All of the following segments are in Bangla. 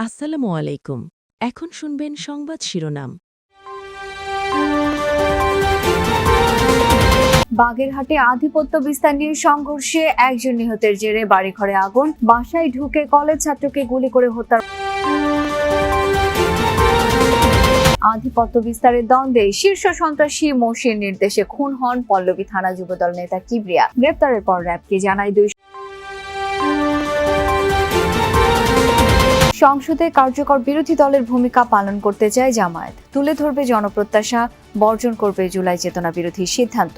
আসসালামু আলাইকুম। এখন শুনবেন সংবাদ শিরোনাম। বাগেরহাটে আধিপত্য বিস্তার নিয়ে সংঘর্ষে একজন নিহতের জেরে বাড়িঘরে আগুন, বাসায় ঢুকে কলেজ ছাত্রকে গুলি করে হত্যা। আধিপত্য বিস্তারের দ্বন্দ্বে শীর্ষ সন্ত্রাসী মোশির নির্দেশে খুন হন পল্লবী থানা যুবদল নেতা কিবরিয়া। গ্রেপ্তারের পর র্যাবকে জানায় সংসদে কার্যকর বিরোধী দলের ভূমিকা পালন করতে চায় জামায়াত। তুলে ধরবে জনপ্রত্যাশা, বর্জন করবে জুলাই চেতনা বিরোধী সিদ্ধান্ত।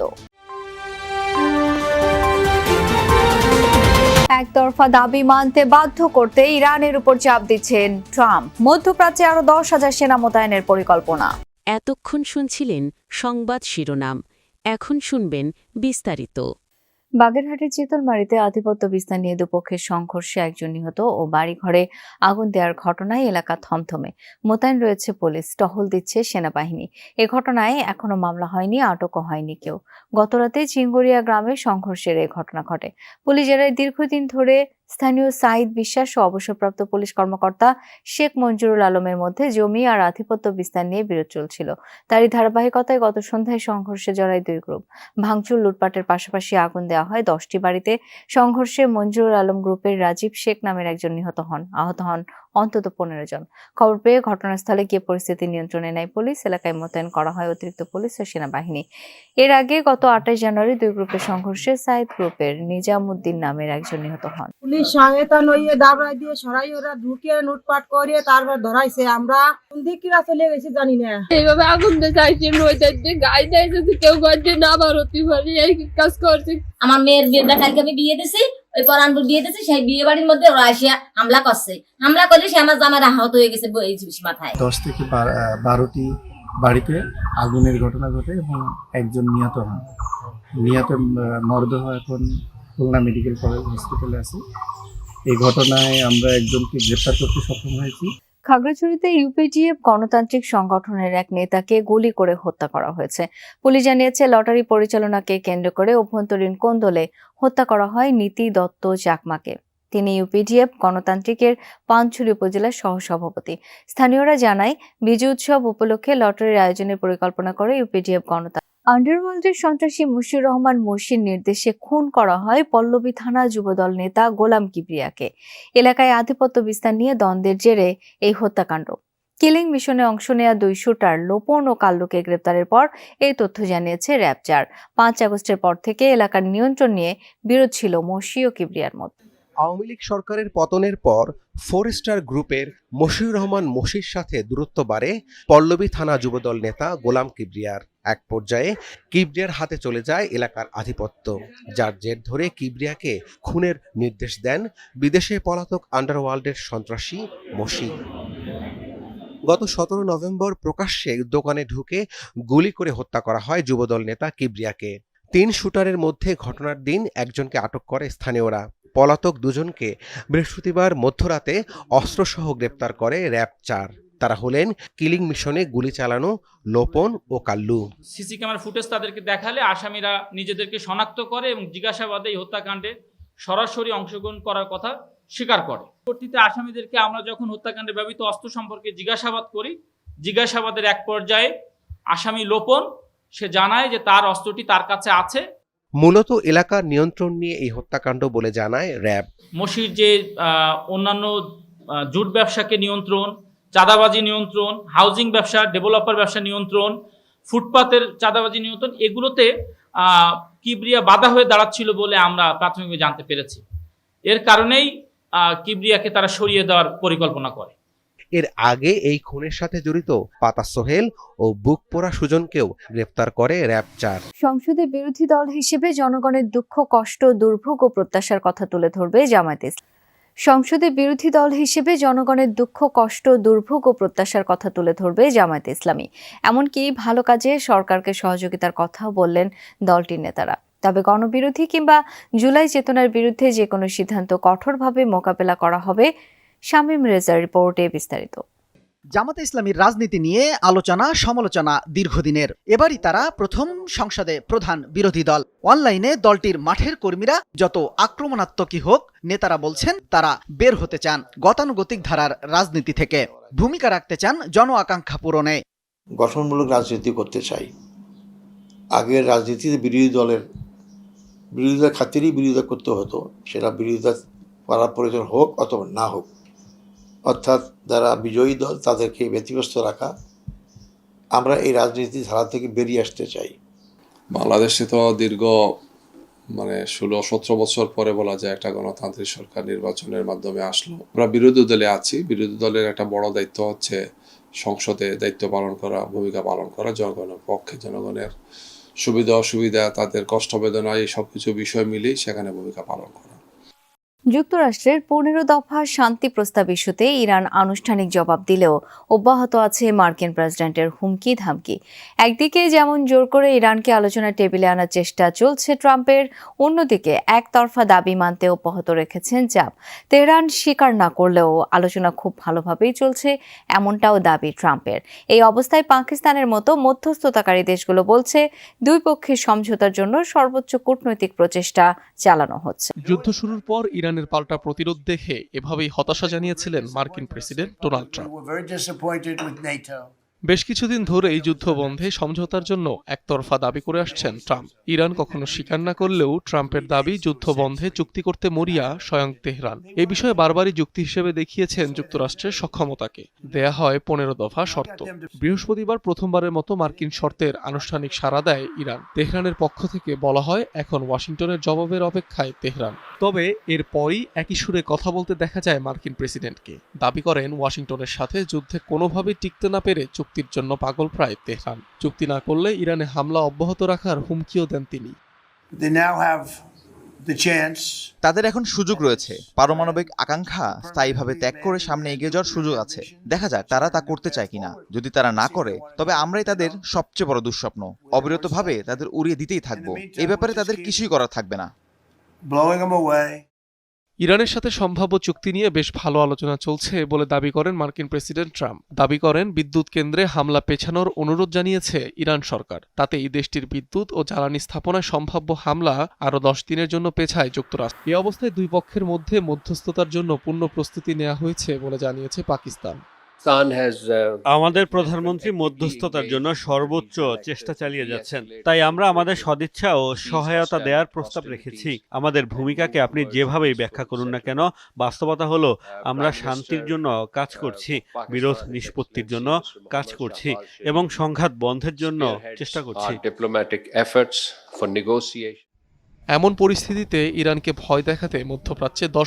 একতরফা দাবি মানতে বাধ্য করতে ইরানের উপর চাপ দিচ্ছেন ট্রাম্প। মধ্যপ্রাচ্যে আরো 10,000 সেনা মোতায়েনের পরিকল্পনা। এতক্ষণ শুনছিলেন সংবাদ শিরোনাম। এখন শুনবেন বিস্তারিত। বাগেরহাটের চিতলমারীতে আধিপত্য বিস্তার নিয়ে দুপক্ষের সংঘর্ষে একজন নিহত ও বাড়িঘরে আগুন দেওয়ার ঘটনায় এলাকা থমথমে। মোতায়েন রয়েছে পুলিশ, টহল দিচ্ছে সেনাবাহিনী। এ ঘটনায় এখনো মামলা হয়নি, আটকও হয়নি কেউ। গতরাতে চিঙ্গুরিয়া গ্রামে সংঘর্ষের এই ঘটনা ঘটে। পুলিশ এর দীর্ঘদিন ধরে স্থানীয় সাইদ বিশ্বাস ও অবসরপ্রাপ্ত পুলিশ কর্মকর্তা শেখ মঞ্জুরুল আলমের মধ্যে জমি আর আধিপত্য বিস্তার নিয়ে বিরোধ চলছিল। তারই ধারাবাহিকতায় গত সন্ধ্যায় সংঘর্ষে জড়ায় দুই গ্রুপ। ভাঙচুর, লুটপাটের পাশাপাশি আগুন দেওয়া হয় 10টি বাড়িতে। সংঘর্ষে মঞ্জুরুল আলম গ্রুপের রাজীব শেখ নামের একজন নিহত হন, আহত হন অন্তত 15 জন। খবর পেয়ে ঘটনাস্থলে গিয়ে পরিস্থিতি নিয়ন্ত্রণে নেয় পুলিশ। এলাকায় মোতায়েন করা হয় অতিরিক্ত পুলিশ ও সেনাবাহিনী। এর আগে গত 28 জানুয়ারি দুই গ্রুপের সংঘর্ষে সাইদ গ্রুপের নিজামুদ্দিন নামের একজন নিহত হন। পুলিশ সহায়তা নইয়ে দাবড়াই দিয়ে সরাই ওরা ঢুকিয়ে লুটপাট করে তারপর ধরাইছে। আমরা কোন দিকরা চলে গেছি জানি না। এইভাবে আগুন চাইছে নইতে গায়ে দেয় যদি কেউ গাড়ি না বার হতে পারি এই কাজ করছে। আমার মেয়ের বিয়েটা কালকে আমি বিয়ে দিছি, ওই পরানপুর বিয়ে দিছি, সেই বিয়ে বাড়ির মধ্যে ওরা আসিয়া হামলা করছে। হামলা করলে সে আমার জামার আহত হয়ে গেছে মাথায়। 10 থেকে 12টি বাড়িতে আগুনের ঘটনা ঘটে এবং একজন নিহত হন। নিহত মরদেহ এখন খুলনা মেডিকেল কলেজ হসপিটালে আছে। এই ঘটনায় আমরা একজনকে গ্রেপ্তার করতে সক্ষম হয়েছি। খাগড়াছড়িতে ইউপিডিএফ গণতান্ত্রিক সংগঠনের এক নেতাকে গুলি করে হত্যা করা হয়েছে। পুলিশ জানিয়েছে, লটারি পরিচালনাকে কেন্দ্র করে অভ্যন্তরীণ কোন্দলে হত্যা করা হয় নীতি দত্ত চাকমাকে। তিনি ইউপিডিএফ গণতান্ত্রিকের পানছড়ি উপজেলার সহসভাপতি। স্থানীয়রা জানায়, বিজয় উৎসব উপলক্ষে লটারির আয়োজনের পরিকল্পনা করে ইউপিডিএফ গণতান্ত্রিক আন্ডারওয়ার্ল্ডের সন্ত্রাসী মুশির রহমান মোশির নির্দেশে খুন করা হয় পল্লবী থানা যুবদল নেতা গোলাম কিবরিয়াকে। এলাকায় আধিপত্য বিস্তার নিয়ে দ্বন্দ্বের জেরে এই হত্যাকাণ্ড। কিলিং মিশনে অংশ নেয়া দুই শুটার লোপন ও কাল্লুকে গ্রেপ্তারের পর এই তথ্য জানিয়েছে র্যাব 4। 5 আগস্টের পর থেকে এলাকার নিয়ন্ত্রণ নিয়ে বিরোধ ছিল মোশি ও কিবরিয়ার মধ্যে। আওয়ামী লীগ সরকারের পতনের পর 4 স্টার গ্রুপের মশিউর রহমান মোশির সাথে দূরত্ব বাড়ে পল্লবী থানা যুবদল নেতা গোলাম কিবরিয়ার। এক পর্যায়ে কিবরিয়ার হাতে চলে যায় এলাকার আধিপত্য, যার জের ধরে কিবরিয়াকে খুনের নির্দেশ দেন বিদেশে পলাতক আন্ডারওয়ার্ল্ডের সন্ত্রাসী মোশি। গত 17 নভেম্বর প্রকাশ্যে দোকানে ঢুকে গুলি করে হত্যা করা হয় যুবদল নেতা কিবরিয়াকে। 3 শুটারের মধ্যে ঘটনার দিন একজনকে আটক করে স্থানীয়রা। পলাতক দুজনকে বৃহস্পতিবার মধ্যরাতে অস্ত্রসহ গ্রেপ্তার করে র্যাব 4। তারা হলেন কিলিং মিশনে গুলি চালানো লোপন ও কাল্লু। সিসি ক্যামেরা ফুটেজ তাদেরকে দেখালে আসামিরা নিজেদেরকে শনাক্ত করে এবং জিজ্ঞাসাবাদে এই হত্যাকাণ্ডে সরাসরি অংশগ্রহণ করার কথা স্বীকার করে। পরবর্তীতে আসামিদেরকে আমরা যখন হত্যাকাণ্ডে ব্যবহৃত অস্ত্র সম্পর্কে জিজ্ঞাসাবাদ করি, জিজ্ঞাসাবাদের এক পর্যায়ে আসামি লোপন সে জানায় যে তার অস্ত্রটি তার কাছে আছে। মূলত এলাকার নিয়ন্ত্রণ নিয়ে এই হত্যাকাণ্ড বলে জানায় র্যাব। মশির যে অন্যান্য জুট ব্যবসাকে নিয়ন্ত্রণ, চাঁদাবাজি নিয়ন্ত্রণ, হাউজিং ব্যবসা, ডেভেলপার ব্যবসা নিয়ন্ত্রণ, ফুটপাতের চাঁদাবাজি নিয়ন্ত্রণ, এগুলোতে কিবরিয়া বাধা হয়ে দাঁড়াচ্ছিল বলে আমরা প্রাথমিকভাবে জানতে পেরেছি। এর কারণেই কিবরিয়াকে তারা সরিয়ে দেওয়ার পরিকল্পনা করে। এর আগে এই খুনের সাথে জড়িত পাতা সোহেল ও বুকপোড়া সুজনকেও গ্রেপ্তার করে র্যাব 4। সংসদে বিরোধী দল হিসেবে জনগণের দুঃখ, কষ্ট, দুর্ভোগ ও প্রত্যাশার কথা তুলে ধরবে জামায়াত ইসলামী। সংসদে বিরোধী দল হিসেবে জনগণের দুঃখ, কষ্ট, দুর্ভোগ ও প্রত্যাশার কথা তুলে ধরবে জামায়াত ইসলামী। এমনকি ভালো কাজে সরকারকে সহযোগিতার কথাও বললেন দলটির নেতারা। তবে গণবিরোধী কিংবা জুলাই চেতনার বিরুদ্ধে যে কোনো সিদ্ধান্ত কঠোরভাবে মোকাবেলা করা হবে। শামীম রেজার রিপোর্টে বিস্তারিত। জামাতে ইসলামীর রাজনীতি নিয়ে আলোচনা সমালোচনা দীর্ঘদিনের। এবারই তারা প্রথম সংসদে প্রধান বিরোধী দল। অনলাইনে দলটির মাঠের কর্মীরা যত আক্রমণাত্মকই হোক, নেতারা বলছেন তারা বের হতে চান গতানুগতিক ধারার রাজনীতি থেকে, ভূমিকা রাখতে চান জন আকাঙ্ক্ষা পূরণে। গঠনমূলক রাজনীতি করতে চাই। আগের রাজনীতিতে বিরোধিতার খাতিরেই বিরোধিতা করতে হতো, সেটা বিরোধিতা করার প্রয়োজন হোক অথবা না হোক, অর্থাৎ যারা বিজয়ী দল তাদেরকে ব্যতিব্যস্ত রাখা। আমরা এই রাজনীতি ধারা থেকে বেরিয়ে আসতে চাই। বাংলাদেশে তো দীর্ঘ 16-17 বছর পরে বলা যায় একটা গণতান্ত্রিক সরকার নির্বাচনের মাধ্যমে আসলো। আমরা বিরোধী দলে আছি। বিরোধী দলের একটা বড় দায়িত্ব হচ্ছে সংসদে দায়িত্ব পালন করা, ভূমিকা পালন করা, জনগণের পক্ষে, জনগণের সুবিধা অসুবিধা, তাদের কষ্ট বেদনা, এই সবকিছু বিষয় মিলেই সেখানে ভূমিকা পালন করা। যুক্তরাষ্ট্রের 15 দফা শান্তি প্রস্তাব ইস্যুতে ইরান আনুষ্ঠানিক জবাব দিলেও অব্যাহত আছে মার্কিন প্রেসিডেন্টের হুমকি ধামকি। একদিকে যেমন জোর করে ইরানকে আলোচনার টেবিলে আনার চেষ্টা চলছে ট্রাম্পের, অন্যদিকে একতরফা দাবি মানতে অব্যাহত রেখেছেন চাপ। তেহরান স্বীকার না করলেও আলোচনা খুব ভালোভাবেই চলছে, এমনটাও দাবি ট্রাম্পের। এই অবস্থায় পাকিস্তানের মতো মধ্যস্থতাকারী দেশগুলো বলছে দুই পক্ষের সমঝোতার জন্য সর্বোচ্চ কূটনৈতিক প্রচেষ্টা চালানো হচ্ছে। যুদ্ধ শুরুর পর ইরানের পাল্টা প্রতিরোধ দেখে এভাবেই হতাশা জানিয়েছিলেন মার্কিন প্রেসিডেন্ট ডোনাল্ড ট্রাম্প। বেশ কিছুদিন ধরে এই যুদ্ধ বন্ধে সমঝোতার জন্য একতরফা দাবি করে আসছেন ট্রাম্প। ইরান কখনো স্বীকার না করলেও ট্রাম্পের দাবি যুদ্ধ বন্ধে চুক্তি করতে মরিয়া স্বয়ং তেহরান। এ বিষয়ে বারবারই যুক্তি হিসেবে দেখিয়েছেন যুক্তরাষ্ট্রের সক্ষমতাকে। দেয়া হয় 15 দফা শর্ত। বৃহস্পতিবার প্রথমবারের মতো মার্কিন শর্তের আনুষ্ঠানিক সাড়া দেয় ইরান। তেহরানের পক্ষ থেকে বলা হয় এখন ওয়াশিংটনের জবাবের অপেক্ষায় তেহরান। তবে এরপরই একই সুরে কথা বলতে দেখা যায় মার্কিন প্রেসিডেন্টকে। দাবি করেন ওয়াশিংটনের সাথে যুদ্ধে কোনোভাবেই টিকতে না পেরে চুক্তির জন্য পাগল প্রায় তেহরান। চুক্তি না করলে ইরানে হামলা অব্যাহত রাখার হুমকিও দেন তিনি। তাদের এখন সুযোগ রয়েছে, পারমাণবিক আকাঙ্ক্ষা স্থায়ীভাবে ত্যাগ করে সামনে এগিয়ে যাওয়ার সুযোগ আছে। দেখা যাক তারা তা করতে চায় কিনা। যদি তারা না করে তবে আমরাই তাদের সবচেয়ে বড় দুঃস্বপ্ন। অবিরতভাবে তাদের উড়িয়ে দিতেই থাকবো। এই ব্যাপারে তাদের কিছুই করার থাকবে না। ইরানের সাথে সম্ভাব্য চুক্তি নিয়ে বেশ ভালো আলোচনা চলছে বলে দাবি করেন মার্কিন প্রেসিডেন্ট ট্রাম্প। দাবি করেন বিদ্যুৎ কেন্দ্রে হামলা পেছানোর অনুরোধ জানিয়েছে ইরান সরকার। তাতে এই দেশটির বিদ্যুৎ ও জ্বালানি স্থাপনায় সম্ভাব্য হামলা আরও 10 দিনের জন্য পেছায় যুক্তরাষ্ট্র। এই অবস্থায় দুই পক্ষের মধ্যে মধ্যস্থতার জন্য পূর্ণ প্রস্তুতি নেওয়া হয়েছে বলে জানিয়েছে পাকিস্তান। আমাদের প্রধানমন্ত্রী মধ্যস্থতার জন্য সর্বোচ্চ চেষ্টা চালিয়ে যাচ্ছেন, তাই আমরা আমাদের সদিচ্ছা ও সহায়তা দেওয়ার প্রস্তাব রেখেছি। আমাদের ভূমিকাকে আপনি যেভাবেই ব্যাখ্যা করুন না কেন, বাস্তবতা হলো আমরা শান্তির জন্য কাজ করছি, বিরোধ নিষ্পত্তির জন্য কাজ করছি এবং সংঘাত বন্ধের জন্য চেষ্টা করছি। এমন পরিস্থিতিতে ইরানকে ভয় দেখাতে মধ্যপ্রাচ্যে 10